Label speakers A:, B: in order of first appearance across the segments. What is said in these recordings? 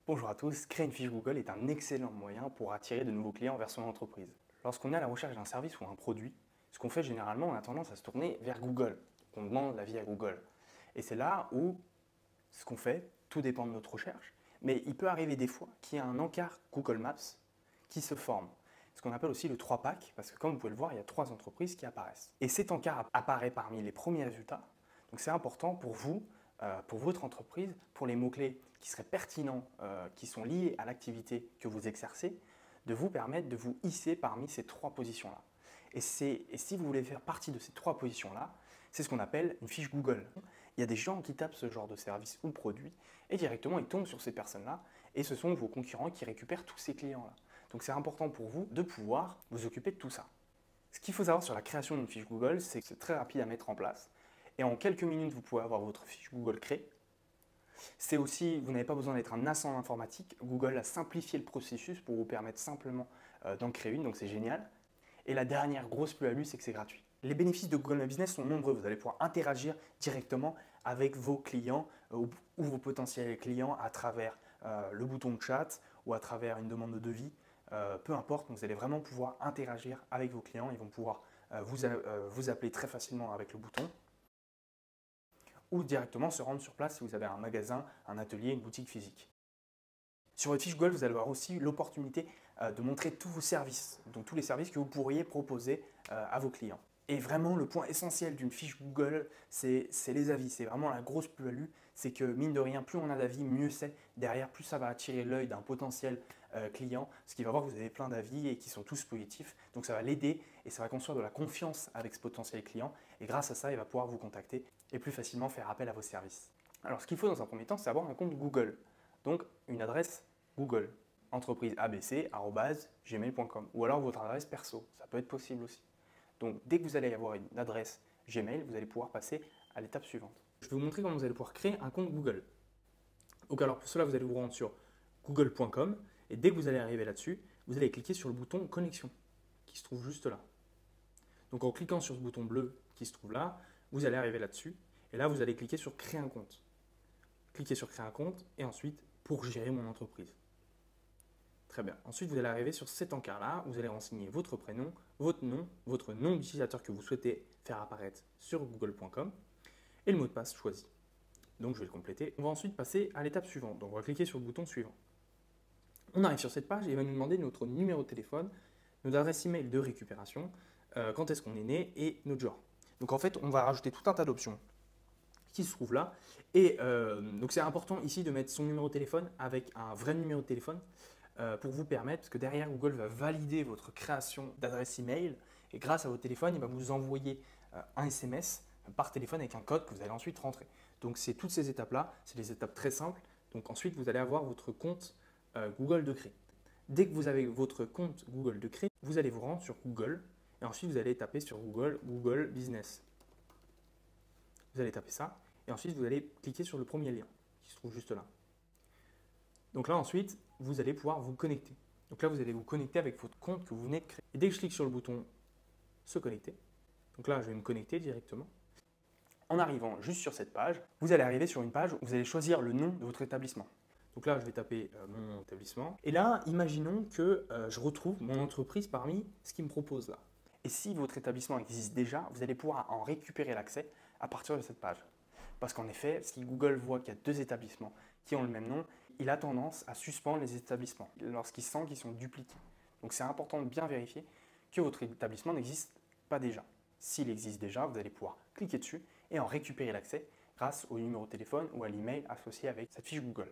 A: Bonjour à tous, créer une fiche Google est un excellent moyen pour attirer de nouveaux clients vers son entreprise. Lorsqu'on est à la recherche d'un service ou un produit, ce qu'on fait généralement, on a tendance à se tourner vers Google. On demande l'avis à Google. Et c'est là où ce qu'on fait, tout dépend de notre recherche, mais il peut arriver des fois qu'il y ait un encart Google Maps qui se forme. Ce qu'on appelle aussi le 3 pack, parce que comme vous pouvez le voir, il y a 3 entreprises qui apparaissent. Et cet encart apparaît parmi les premiers résultats. Donc c'est important pour vous, pour votre entreprise, pour les mots-clés qui seraient pertinents, qui sont liés à l'activité que vous exercez, de vous permettre de vous hisser parmi ces 3 positions-là. Et si vous voulez faire partie de ces 3 positions-là, c'est ce qu'on appelle une fiche Google. Il y a des gens qui tapent ce genre de service ou produit et directement ils tombent sur ces personnes-là et ce sont vos concurrents qui récupèrent tous ces clients-là. Donc c'est important pour vous de pouvoir vous occuper de tout ça. Ce qu'il faut savoir sur la création d'une fiche Google, c'est que c'est très rapide à mettre en place. Et en quelques minutes, vous pouvez avoir votre fiche Google créée. C'est aussi, vous n'avez pas besoin d'être un as en informatique. Google a simplifié le processus pour vous permettre simplement d'en créer une, donc c'est génial. Et la dernière grosse plus-value, c'est que c'est gratuit. Les bénéfices de Google My Business sont nombreux. Vous allez pouvoir interagir directement avec vos clients ou vos potentiels clients à travers le bouton de chat ou à travers une demande de devis. Peu importe, vous allez vraiment pouvoir interagir avec vos clients. Ils vont pouvoir vous appeler très facilement avec le bouton ou directement se rendre sur place si vous avez un magasin, un atelier, une boutique physique. Sur votre fiche Google, vous allez avoir aussi l'opportunité de montrer tous vos services, donc tous les services que vous pourriez proposer à vos clients. Et vraiment, le point essentiel d'une fiche Google, c'est les avis. C'est vraiment la grosse plus-value. C'est que, mine de rien, plus on a d'avis, mieux c'est. Derrière, plus ça va attirer l'œil d'un potentiel client, parce qu'il va voir que vous avez plein d'avis et qui sont tous positifs. Donc, ça va l'aider et ça va construire de la confiance avec ce potentiel client. Et grâce à ça, il va pouvoir vous contacter et plus facilement faire appel à vos services. Alors, ce qu'il faut dans un premier temps, c'est avoir un compte Google. Donc, une adresse Google, entrepriseabc@gmail.com ou alors votre adresse perso. Ça peut être possible aussi. Donc, dès que vous allez avoir une adresse Gmail, vous allez pouvoir passer à l'étape suivante. Je vais vous montrer comment vous allez pouvoir créer un compte Google. Donc, alors pour cela, vous allez vous rendre sur google.com et dès que vous allez arriver là-dessus, vous allez cliquer sur le bouton connexion qui se trouve juste là. Donc, en cliquant sur ce bouton bleu qui se trouve là, vous allez arriver là-dessus et là, vous allez cliquer sur créer un compte. Cliquez sur créer un compte et ensuite pour gérer mon entreprise. Très bien. Ensuite, vous allez arriver sur cet encart-là. Vous allez renseigner votre prénom, votre nom d'utilisateur que vous souhaitez faire apparaître sur google.com et le mot de passe choisi. Donc, je vais le compléter. On va ensuite passer à l'étape suivante. Donc, on va cliquer sur le bouton suivant. On arrive sur cette page et il va nous demander notre numéro de téléphone, notre adresse email de récupération, quand est-ce qu'on est né et notre genre. Donc, en fait, on va rajouter tout un tas d'options qui se trouvent là. Et donc, c'est important ici de mettre son numéro de téléphone avec un vrai numéro de téléphone. Pour vous permettre, parce que derrière Google va valider votre création d'adresse email et grâce à votre téléphone, il va vous envoyer un SMS par téléphone avec un code que vous allez ensuite rentrer. Donc c'est toutes ces étapes-là, c'est des étapes très simples. Donc ensuite, vous allez avoir votre compte Google de créer. Dès que vous avez votre compte Google de créer, vous allez vous rendre sur Google et ensuite vous allez taper sur Google Business. Vous allez taper ça et ensuite vous allez cliquer sur le premier lien qui se trouve juste là. Donc là, ensuite, vous allez pouvoir vous connecter. Donc là, vous allez vous connecter avec votre compte que vous venez de créer. Et dès que je clique sur le bouton se connecter, donc là, je vais me connecter directement. En arrivant juste sur cette page, vous allez arriver sur une page où vous allez choisir le nom de votre établissement. Donc là, je vais taper mon établissement. Et là, imaginons que je retrouve mon entreprise parmi ce qu'il me propose là. Et si votre établissement existe déjà, vous allez pouvoir en récupérer l'accès à partir de cette page. Parce qu'en effet, si Google voit qu'il y a 2 établissements qui ont le même nom, il a tendance à suspendre les établissements lorsqu'il sent qu'ils sont dupliqués. Donc c'est important de bien vérifier que votre établissement n'existe pas déjà. S'il existe déjà, vous allez pouvoir cliquer dessus et en récupérer l'accès grâce au numéro de téléphone ou à l'email associé avec cette fiche Google.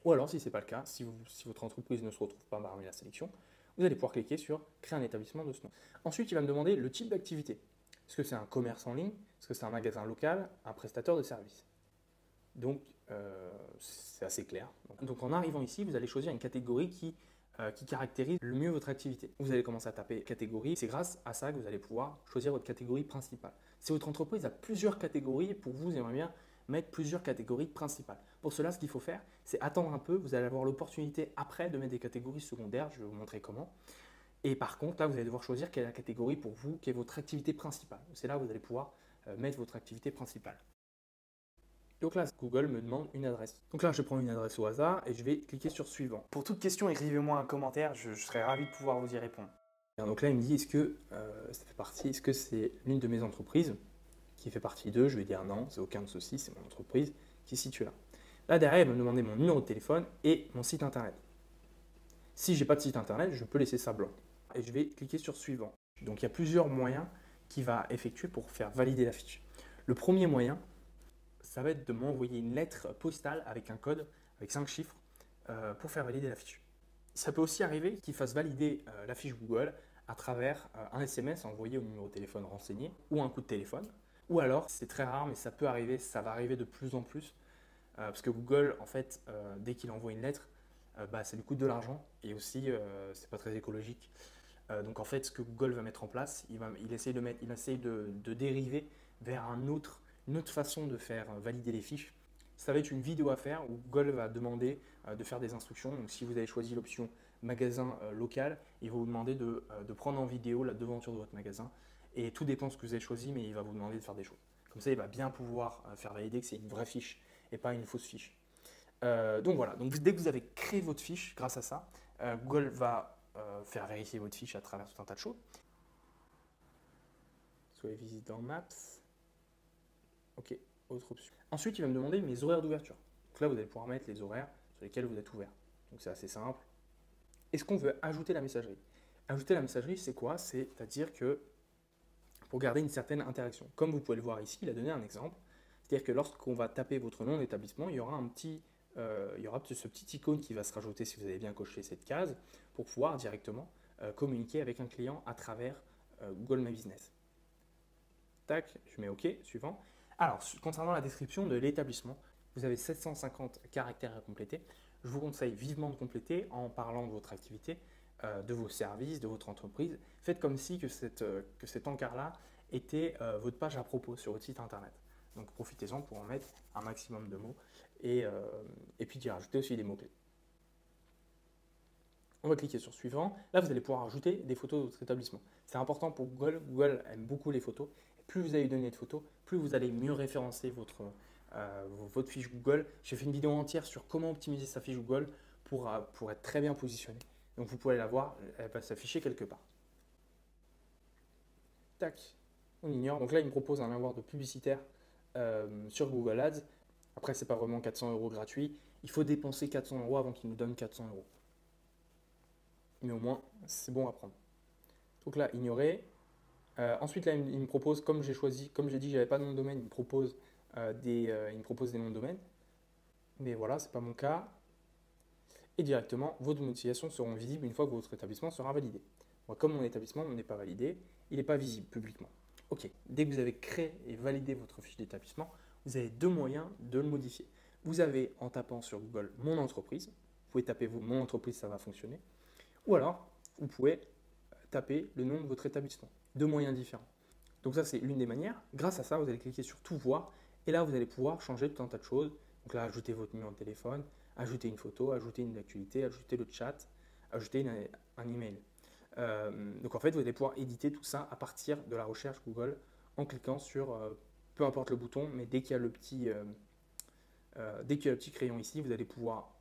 A: Ou alors, si ce n'est pas le cas, si votre entreprise ne se retrouve pas parmi la sélection, vous allez pouvoir cliquer sur créer un établissement de ce nom. Ensuite, il va me demander le type d'activité. Est-ce que c'est un commerce en ligne? Est-ce que c'est un magasin local? Un prestataire de services? Donc, c'est assez clair. Donc, en arrivant ici, vous allez choisir une catégorie qui caractérise le mieux votre activité. Vous allez commencer à taper catégorie. C'est grâce à ça que vous allez pouvoir choisir votre catégorie principale. Si votre entreprise a plusieurs catégories, pour vous, vous aimeriez bien mettre plusieurs catégories principales. Pour cela, ce qu'il faut faire, c'est attendre un peu. Vous allez avoir l'opportunité après de mettre des catégories secondaires. Je vais vous montrer comment. Et par contre, là, vous allez devoir choisir quelle est la catégorie pour vous, qui est votre activité principale. C'est là où vous allez pouvoir mettre votre activité principale. Donc là, Google me demande une adresse. Donc là, je prends une adresse au hasard et je vais cliquer sur suivant. Pour toute question, écrivez-moi un commentaire, je serai ravi de pouvoir vous y répondre. Donc là, il me dit, est-ce que ça fait partie, est-ce que c'est l'une de mes entreprises qui fait partie d'eux? Je vais dire non, c'est aucun de ceux-ci, c'est mon entreprise qui est située là. Là, derrière, il va me demander mon numéro de téléphone et mon site internet. Si je n'ai pas de site internet, je peux laisser ça blanc. Et je vais cliquer sur suivant. Donc il y a plusieurs moyens qu'il va effectuer pour faire valider la fiche. Le premier moyen, ça va être de m'envoyer une lettre postale avec un code, avec 5 chiffres, pour faire valider la fiche. Ça peut aussi arriver qu'il fasse valider la fiche Google à travers un SMS envoyé au numéro de téléphone renseigné ou un coup de téléphone. Ou alors, c'est très rare, mais ça peut arriver, ça va arriver de plus en plus, parce que Google, en fait, dès qu'il envoie une lettre, ça lui coûte de l'argent et aussi, c'est pas très écologique. Donc en fait, ce que Google va mettre en place, il essaye de dériver vers une autre façon de faire valider les fiches. Ça va être une vidéo à faire où Google va demander de faire des instructions. Donc si vous avez choisi l'option magasin local, il va vous demander de prendre en vidéo la devanture de votre magasin. Et tout dépend de ce que vous avez choisi, mais il va vous demander de faire des choses. Comme ça, il va bien pouvoir faire valider que c'est une vraie fiche et pas une fausse fiche. Donc voilà, donc dès que vous avez créé votre fiche grâce à ça, Google va faire vérifier votre fiche à travers tout un tas de choses. Soit les visites dans Maps. Ok, autre option. Ensuite, il va me demander mes horaires d'ouverture. Donc là, vous allez pouvoir mettre les horaires sur lesquels vous êtes ouvert. Donc c'est assez simple. Est-ce qu'on veut ajouter la messagerie? Ajouter la messagerie, c'est quoi? C'est-à-dire que pour garder une certaine interaction. Comme vous pouvez le voir ici, il a donné un exemple. C'est-à-dire que lorsqu'on va taper votre nom d'établissement, il y aura ce petit icône qui va se rajouter si vous avez bien coché cette case pour pouvoir directement communiquer avec un client à travers Google My Business. Tac, je mets OK, suivant. Alors, concernant la description de l'établissement, vous avez 750 caractères à compléter. Je vous conseille vivement de compléter en parlant de votre activité, de vos services, de votre entreprise. Faites comme si que cet encart-là était votre page à propos sur votre site internet. Donc profitez-en pour en mettre un maximum de mots et puis d'y rajouter aussi des mots-clés. On va cliquer sur suivant. Là, vous allez pouvoir ajouter des photos de votre établissement. C'est important pour Google. Google aime beaucoup les photos. Et plus vous allez donner de photos, plus vous allez mieux référencer votre fiche Google. J'ai fait une vidéo entière sur comment optimiser sa fiche Google pour être très bien positionné. Donc vous pouvez la voir, elle va s'afficher quelque part. Tac, on ignore. Donc là, il me propose un avoir de publicitaire sur Google Ads. Après, ce n'est pas vraiment 400 € gratuit. Il faut dépenser 400 € avant qu'il nous donne 400 €. Mais au moins, c'est bon à prendre. Donc là, ignorer. Ensuite, là, il me propose, comme j'ai dit que je n'avais pas de nom de domaine, il me propose des noms de domaine. Mais voilà, ce n'est pas mon cas. Et directement, vos notifications seront visibles une fois que votre établissement sera validé. Moi, comme mon établissement n'est pas validé, il n'est pas visible publiquement. Ok, dès que vous avez créé et validé votre fiche d'établissement, vous avez deux moyens de le modifier. Vous avez, en tapant sur Google « Mon entreprise », vous pouvez taper « Mon entreprise », ça va fonctionner. Ou alors, vous pouvez taper le nom de votre établissement. Deux moyens différents. Donc ça, c'est l'une des manières. Grâce à ça, vous allez cliquer sur « Tout voir » et là, vous allez pouvoir changer tout un tas de choses. Donc là, ajouter votre numéro de téléphone, ajouter une photo, ajouter une actualité, ajouter le chat, ajouter un email. Donc en fait, vous allez pouvoir éditer tout ça à partir de la recherche Google en cliquant sur peu importe le bouton, mais dès qu'il y a le petit crayon ici, vous allez pouvoir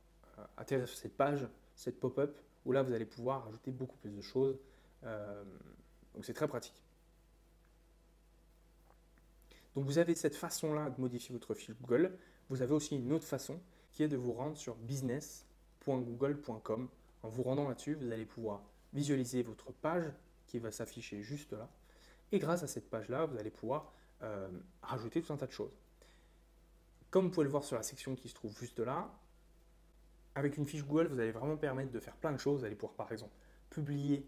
A: atterrir sur cette page, cette pop-up, où là vous allez pouvoir ajouter beaucoup plus de choses. Donc c'est très pratique. Donc vous avez cette façon-là de modifier votre fiche Google. Vous avez aussi une autre façon qui est de vous rendre sur business.google.com. En vous rendant là-dessus, vous allez pouvoir visualiser votre page qui va s'afficher juste là. Et grâce à cette page-là, vous allez pouvoir rajouter tout un tas de choses. Comme vous pouvez le voir sur la section qui se trouve juste là, avec une fiche Google, vous allez vraiment permettre de faire plein de choses. Vous allez pouvoir par exemple publier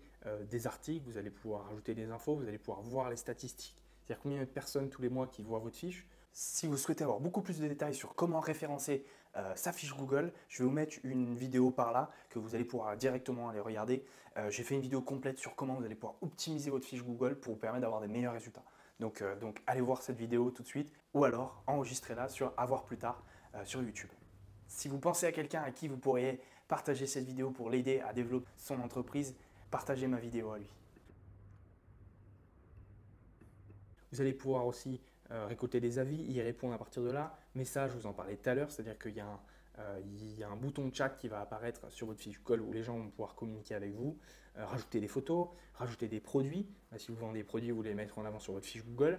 A: des articles, vous allez pouvoir ajouter des infos, vous allez pouvoir voir les statistiques, c'est-à-dire combien de personnes tous les mois qui voient votre fiche. Si vous souhaitez avoir beaucoup plus de détails sur comment référencer sa fiche Google, je vais vous mettre une vidéo par là que vous allez pouvoir directement aller regarder. J'ai fait une vidéo complète sur comment vous allez pouvoir optimiser votre fiche Google pour vous permettre d'avoir des meilleurs résultats. Donc allez voir cette vidéo tout de suite ou alors enregistrez-la sur À voir plus tard sur YouTube. Si vous pensez à quelqu'un à qui vous pourriez partager cette vidéo pour l'aider à développer son entreprise, partagez ma vidéo à lui. Vous allez pouvoir aussi récolter des avis, y répondre à partir de là. Message, je vous en parlais tout à l'heure, c'est-à-dire qu'il y a un bouton de chat qui va apparaître sur votre fiche Google où les gens vont pouvoir communiquer avec vous, rajouter des photos, rajouter des produits. Si vous vendez des produits, vous voulez les mettre en avant sur votre fiche Google.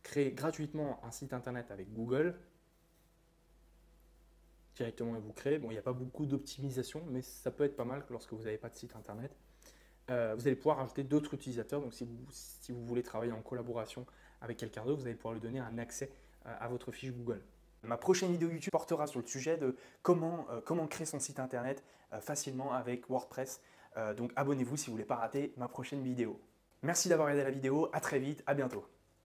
A: Créer gratuitement un site internet avec Google. Directement, vous créez. Bon, il n'y a pas beaucoup d'optimisation, mais ça peut être pas mal lorsque vous n'avez pas de site internet. Vous allez pouvoir rajouter d'autres utilisateurs. Donc, si vous voulez travailler en collaboration avec quelqu'un d'autre, vous allez pouvoir lui donner un accès à votre fiche Google. Ma prochaine vidéo YouTube portera sur le sujet de comment créer son site internet facilement avec WordPress. Donc, abonnez-vous si vous ne voulez pas rater ma prochaine vidéo. Merci d'avoir regardé la vidéo. À très vite. À bientôt.